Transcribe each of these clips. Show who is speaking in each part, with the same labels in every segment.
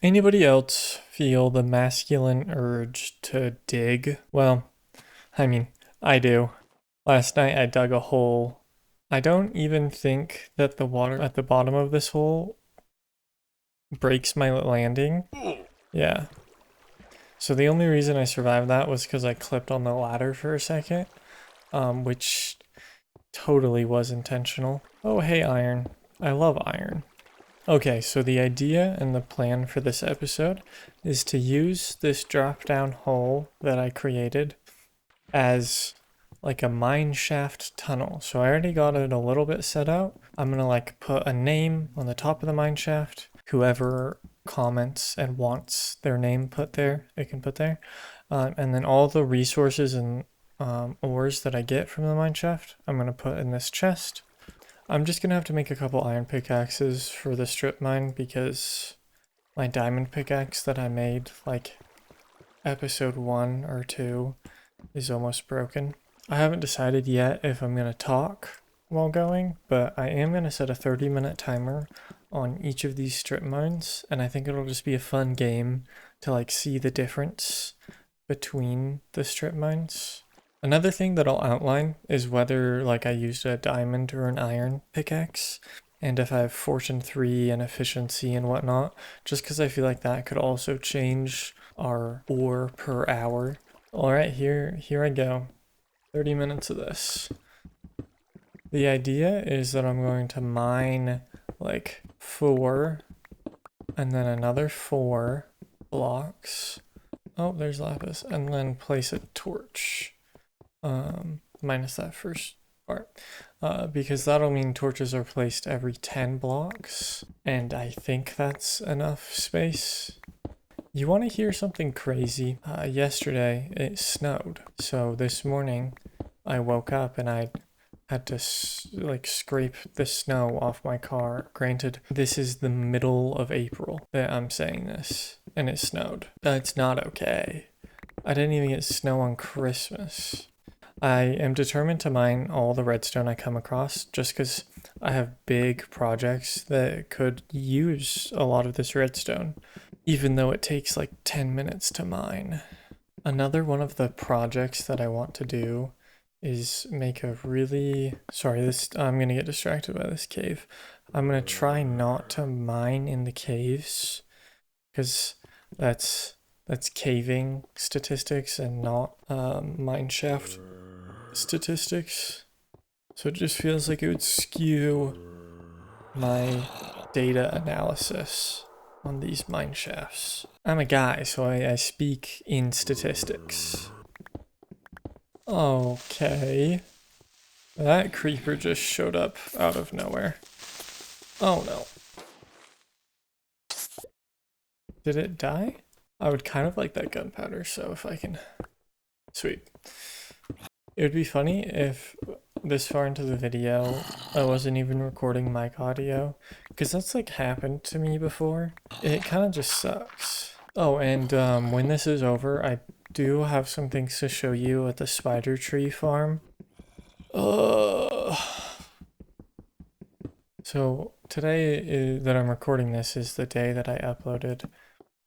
Speaker 1: Anybody else feel the masculine urge to dig? Well, I mean, I do. Last night I dug a hole. I don't even think that the water at the bottom of this hole breaks my landing. Yeah. So the only reason I survived that was because I clipped on the ladder for a second, which totally was intentional. Oh, hey, iron. I love iron. Okay, so the idea and the plan for this episode is to use this drop-down hole that I created as like a mine shaft tunnel. So I already got it a little bit set out. I'm gonna like put a name on the top of the mine shaft. Whoever comments and wants their name put there, they can put there. And then all the resources and ores that I get from the mine shaft, I'm gonna put in this chest. I'm just gonna have to make a couple iron pickaxes for the strip mine because my diamond pickaxe that I made like episode 1 or 2 is almost broken. I haven't decided yet if I'm gonna talk while going, but I am gonna set a 30-minute timer on each of these strip mines, and I think it'll just be a fun game to like see the difference between the strip mines. Another thing that I'll outline is whether like I used a diamond or an iron pickaxe, and if I have fortune 3 and efficiency and whatnot, just because I feel like that could also change our ore per hour. Alright, here I go. 30 minutes of this. The idea is that I'm going to mine like 4 and then another 4 blocks. Oh, there's lapis. And then place a torch. Minus that first part. Because that'll mean torches are placed every 10 blocks. And I think that's enough space. You want to hear something crazy? Yesterday it snowed. So this morning I woke up and I had to like scrape the snow off my car. Granted, this is the middle of April that I'm saying this, and it snowed. That's not okay. I didn't even get snow on Christmas. I am determined to mine all the redstone I come across just because I have big projects that could use a lot of this redstone, even though it takes like 10 minutes to mine. Another one of the projects that I want to do is make a really... Sorry, I'm gonna get distracted by this cave. I'm gonna try not to mine in the caves because that's caving statistics and not mine shaft statistics. So it just feels like it would skew my data analysis on these mine shafts. I'm a guy, so I speak in statistics. Okay. That creeper just showed up out of nowhere. Oh no. Did it die? I would kind of like that gunpowder, so if I can... Sweet. It would be funny if this far into the video I wasn't even recording mic audio, because that's like happened to me before. It kind of just sucks. Oh, and when this is over, I do have some things to show you at the spider tree farm. So today that I'm recording this is the day that I uploaded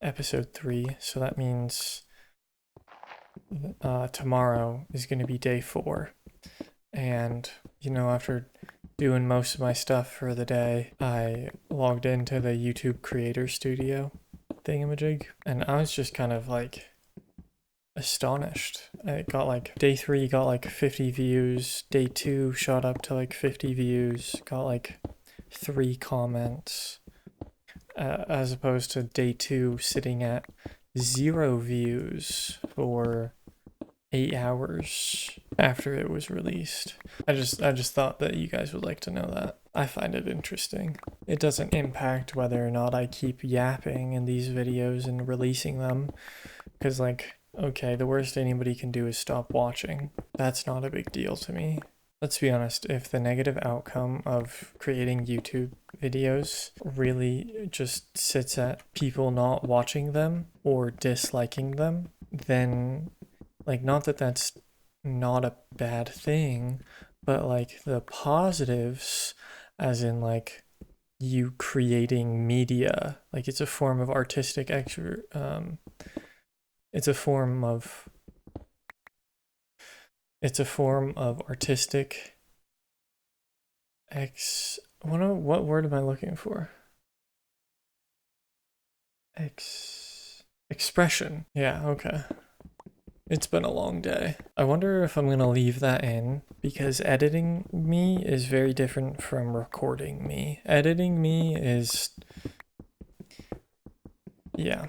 Speaker 1: episode 3, so that means tomorrow is going to be day 4. And, you know, after doing most of my stuff for the day, I logged into the YouTube Creator Studio thingamajig, and I was just kind of like astonished. It got like, day 3 got like 50 views, day 2 shot up to like 50 views, got like 3 comments, as opposed to day 2 sitting at 0 views for 8 hours after it was released. I just thought that you guys would like to know that. I find it interesting. It doesn't impact whether or not I keep yapping in these videos and releasing them, because like, okay, the worst anybody can do is stop watching. That's not a big deal to me. Let's be honest, if the negative outcome of creating YouTube videos really just sits at people not watching them or disliking them, then like, not that that's not a bad thing, but like the positives, as in like you creating media. Like it's a form of artistic it's a form of artistic what word am I looking for? Expression. Yeah, okay. It's been a long day. I wonder if I'm gonna leave that in because editing me is very different from recording me. Editing me is, yeah.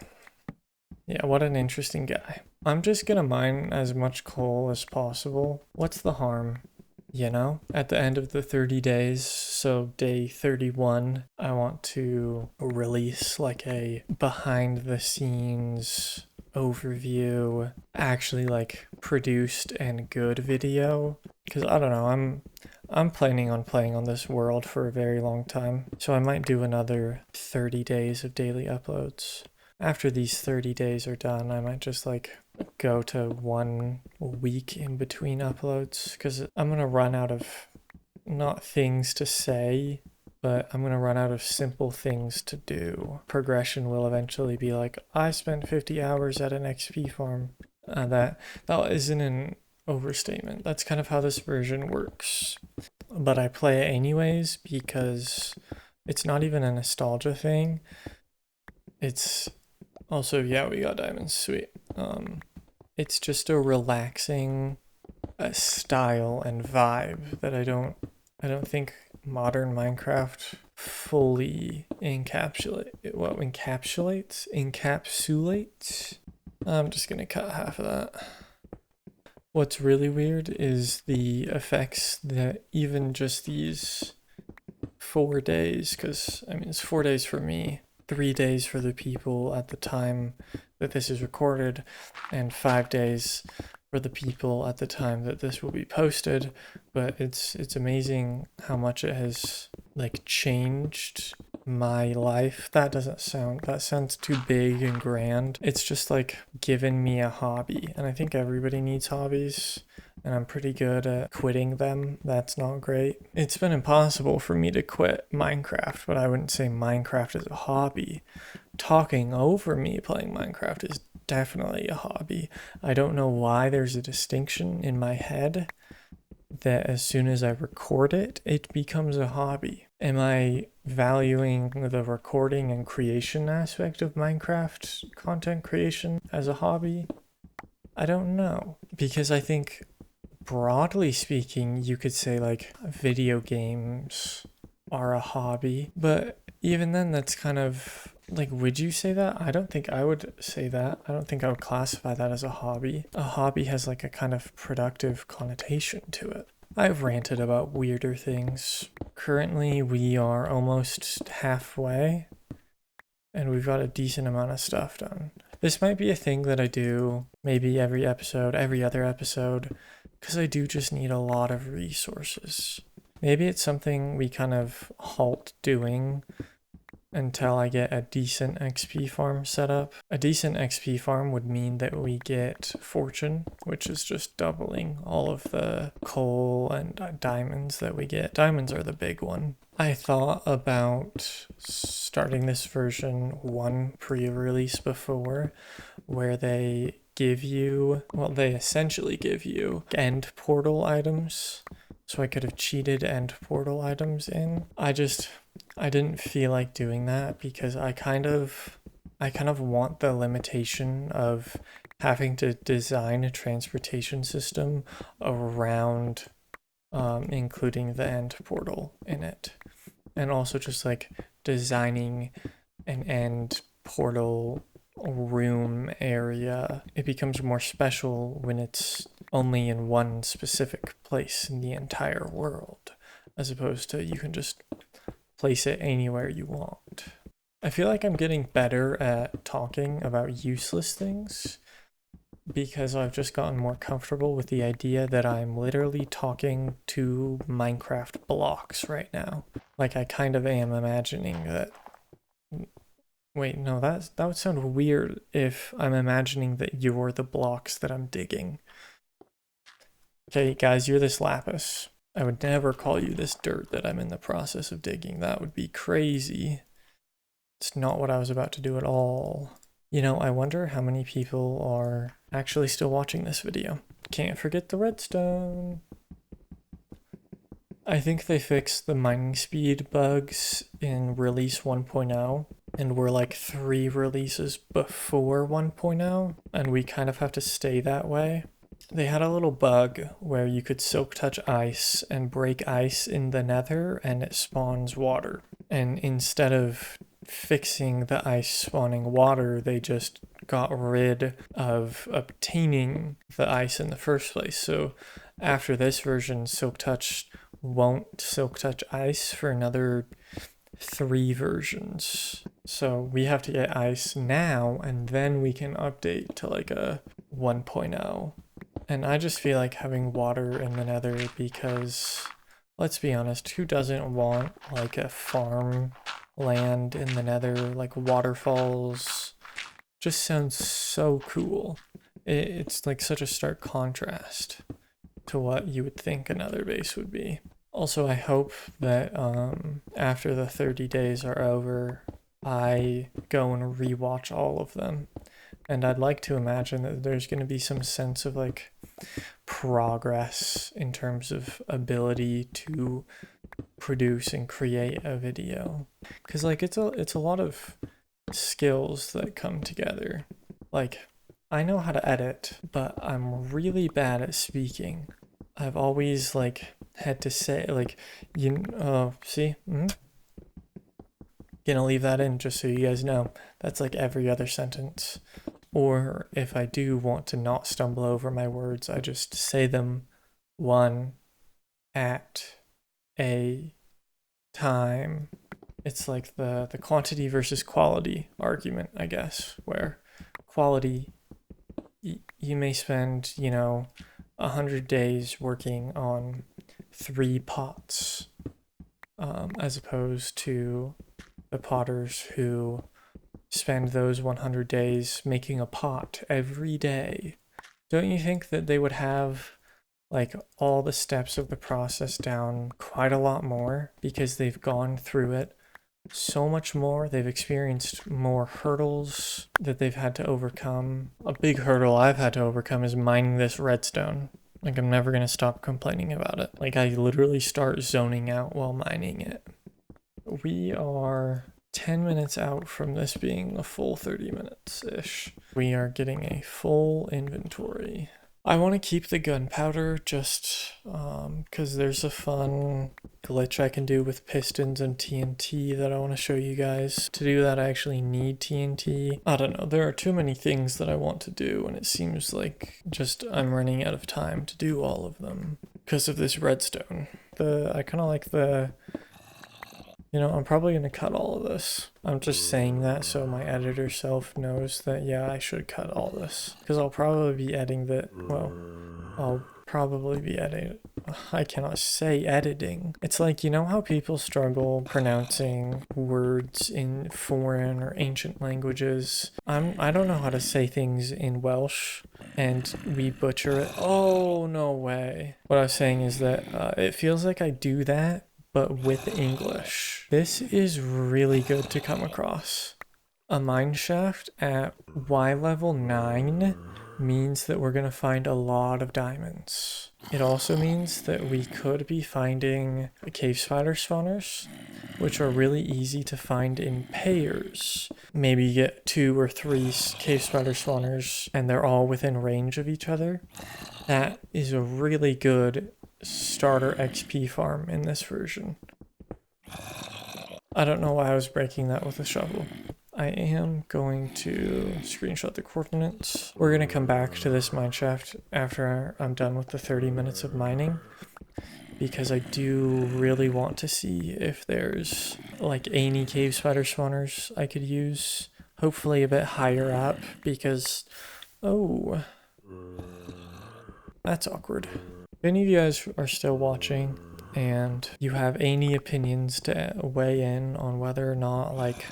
Speaker 1: Yeah, what an interesting guy. I'm just gonna mine as much coal as possible. What's the harm? You know, at the end of the 30 days, so day 31, I want to release like a behind the scenes overview, actually like produced and good video. Because I don't know, I'm planning on playing on this world for a very long time. So I might do another 30 days of daily uploads. After these 30 days are done, I might just like go to 1 week in between uploads because I'm gonna run out of not things to say, but I'm gonna run out of simple things to do. Progression will eventually be like, I spent 50 hours at an XP farm. That isn't an overstatement. That's kind of how this version works. But I play it anyways because it's not even a nostalgia thing. It's also, yeah, we got diamonds, sweet. It's just a relaxing style and vibe that I don't think modern Minecraft fully encapsulates. I'm just gonna cut half of that. What's really weird is the effects that even just these 4 days, because I mean it's 4 days for me, 3 days for the people at the time that this is recorded, and 5 days for the people at the time that this will be posted. But it's amazing how much it has like changed my life. That sounds too big and grand. It's just like given me a hobby, and I think everybody needs hobbies, and I'm pretty good at quitting them. That's not great. It's been impossible for me to quit Minecraft, but I wouldn't say Minecraft is a hobby. Talking over me playing Minecraft is definitely a hobby. I don't know why there's a distinction in my head that as soon as I record it, it becomes a hobby. Am I valuing the recording and creation aspect of Minecraft content creation as a hobby? I don't know, because I think broadly speaking, you could say like video games are a hobby, but even then, that's kind of like, would you say that? I don't think I would say that. I don't think I would classify that as a hobby. A hobby has like a kind of productive connotation to it. I've ranted about weirder things. Currently, we are almost halfway, and we've got a decent amount of stuff done. This might be a thing that I do maybe every other episode, because I do just need a lot of resources. Maybe it's something we kind of halt doing until I get a decent XP farm set up. A decent XP farm would mean that we get fortune, which is just doubling all of the coal and diamonds that we get. Diamonds are the big one. I thought about starting this version 1 pre-release before, where they essentially give you end portal items. So I could have cheated end portal items in. I didn't feel like doing that because I kind of want the limitation of having to design a transportation system around including the end portal in it. And also just like designing an end portal room area. It becomes more special when it's only in one specific place in the entire world, as opposed to you can just place it anywhere you want. I feel like I'm getting better at talking about useless things because I've just gotten more comfortable with the idea that I'm literally talking to Minecraft blocks right now. Like I kind of am imagining that. Wait, no, that would sound weird if I'm imagining that you're the blocks that I'm digging. Okay, guys, you're this lapis. I would never call you this dirt that I'm in the process of digging. That would be crazy. It's not what I was about to do at all. You know, I wonder how many people are actually still watching this video. Can't forget the redstone. I think they fixed the mining speed bugs in release 1.0, and we're like 3 releases before 1.0, and we kind of have to stay that way. They had a little bug where you could silk touch ice and break ice in the nether and it spawns water. And instead of fixing the ice spawning water, they just got rid of obtaining the ice in the first place. So after this version, Silk Touch won't Silk Touch ice for another 3 versions. So we have to get ice now, and then we can update to like a 1.0. And I just feel like having water in the nether because, let's be honest, who doesn't want like a farm land in the nether, like waterfalls? Just sounds so cool. It's like such a stark contrast to what you would think another base would be. Also, I hope that after the 30 days are over, I go and rewatch all of them. And I'd like to imagine that there's going to be some sense of like progress in terms of ability to produce and create a video. Because like it's a lot of skills that come together. Like I know how to edit, but I'm really bad at speaking. I've always like had to say like see gonna leave that in just so you guys know. That's like every other sentence. Or if I do want to not stumble over my words, I just say them one at a time. It's like the quantity versus quality argument, I guess, where quality, you may spend, 100 days working on 3 pots, as opposed to the potters who spend those 100 days making a pot every day. Don't you think that they would have like all the steps of the process down quite a lot more because they've gone through it so much more? They've experienced more hurdles that they've had to overcome. A big hurdle I've had to overcome is mining this redstone. Like I'm never gonna stop complaining about it. Like I literally start zoning out while mining it. We are 10 minutes out from this being a full 30 minutes-ish. We are getting a full inventory. I want to keep the gunpowder just because there's a fun glitch I can do with pistons and TNT that I want to show you guys. To do that, I actually need TNT. I don't know, there are too many things that I want to do, and it seems like just I'm running out of time to do all of them because of this redstone. I kind of like the... I'm probably going to cut all of this. I'm just saying that so my editor self knows that, yeah, I should cut all this. Because I'll probably be editing I cannot say editing. It's like, you know how people struggle pronouncing words in foreign or ancient languages? I don't know how to say things in Welsh, and we butcher it. Oh, no way. What I was saying is that it feels like I do that, but with English. This is really good to come across. A mine shaft at Y level 9 means that we're going to find a lot of diamonds. It also means that we could be finding cave spider spawners, which are really easy to find in pairs. Maybe get 2 or 3 cave spider spawners and they're all within range of each other. That is a really good starter XP farm in this version. I don't know why I was breaking that with a shovel. I am going to screenshot the coordinates. We're going to come back to this mineshaft after I'm done with the 30 minutes of mining, because I do really want to see if there's like any cave spider spawners I could use. Hopefully a bit higher up, because... oh, that's awkward. If any of you guys are still watching and you have any opinions to weigh in on whether or not like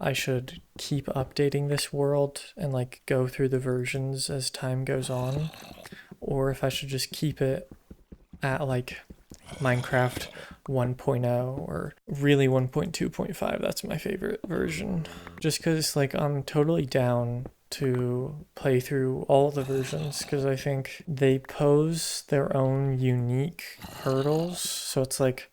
Speaker 1: I should keep updating this world and like go through the versions as time goes on, or if I should just keep it at like Minecraft 1.0 or really 1.2.5. That's my favorite version. Just because, like, I'm totally down to play through all the versions because I think they pose their own unique hurdles. So it's like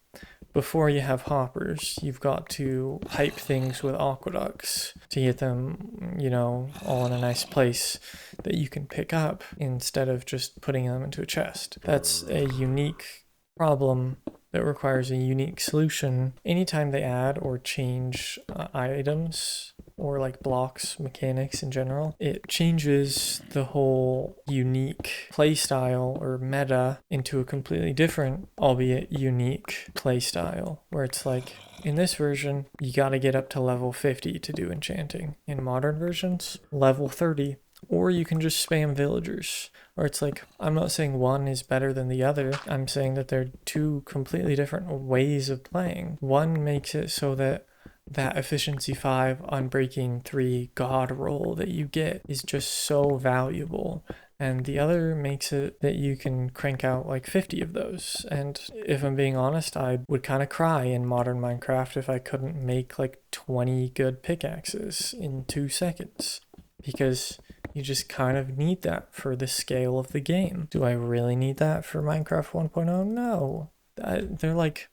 Speaker 1: before you have hoppers, you've got to pipe things with aqueducts to get them, you know, all in a nice place that you can pick up instead of just putting them into a chest. That's a unique problem that requires a unique solution. Anytime they add or change items or like blocks, mechanics in general, it changes the whole unique playstyle or meta into a completely different, albeit unique playstyle, where it's like, in this version, you gotta get up to level 50 to do enchanting. In modern versions, level 30. Or you can just spam villagers. Or it's like, I'm not saying one is better than the other. I'm saying that they're two completely different ways of playing. One makes it so that efficiency 5 unbreaking 3 god roll that you get is just so valuable, and the other makes it that you can crank out like 50 of those. And if I'm being honest, I would kind of cry in modern Minecraft if I couldn't make like 20 good pickaxes in 2 seconds, because you just kind of need that for the scale of the game. Do I really need that for Minecraft 1.0? No. They're like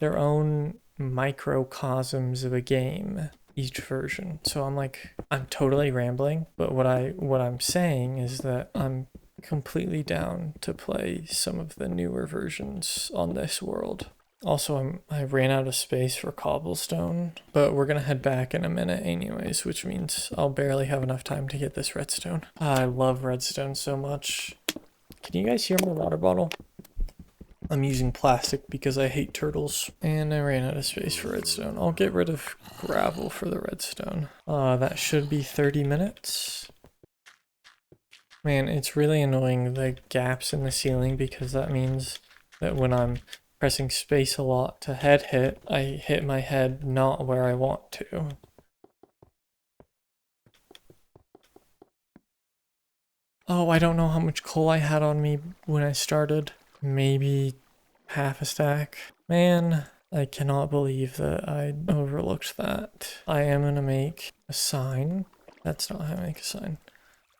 Speaker 1: their own microcosms of a game, each version. So I'm totally rambling, but what I'm saying is that I'm completely down to play some of the newer versions on this world. Also, I ran out of space for cobblestone, but we're gonna head back in a minute anyways, which means I'll barely have enough time to get this redstone. I love redstone so much. Can you guys hear my water bottle? I'm using plastic because I hate turtles. And I ran out of space for redstone. I'll get rid of gravel for the redstone. That should be 30 minutes. Man, it's really annoying, the gaps in the ceiling, because that means that when I'm pressing space a lot to head hit, I hit my head not where I want to. Oh, I don't know how much coal I had on me when I started. Maybe half a stack. Man, I cannot believe that I overlooked that. I am gonna make a sign. That's not how I make a sign.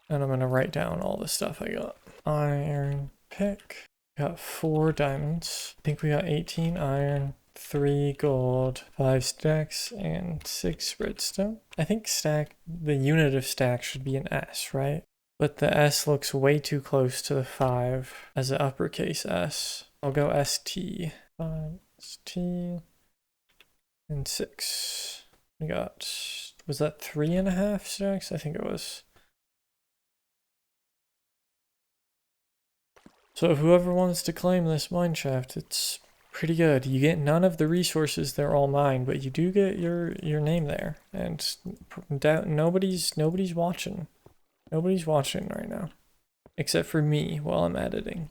Speaker 1: And I'm gonna write down all the stuff I got. Iron pick. Got 4 diamonds. I think we got 18 iron, 3 gold, 5 stacks, and 6 redstone. I think stack, the unit of stack should be an S, right? But the S looks way too close to the 5 as an uppercase S. I'll go ST. 5, ST, and 6. We got, was that 3.5 stacks? I think it was. So whoever wants to claim this mineshaft, it's pretty good. You get none of the resources, they're all mine, but you do get your name there. And nobody's watching. Nobody's watching right now. Except for me while I'm editing.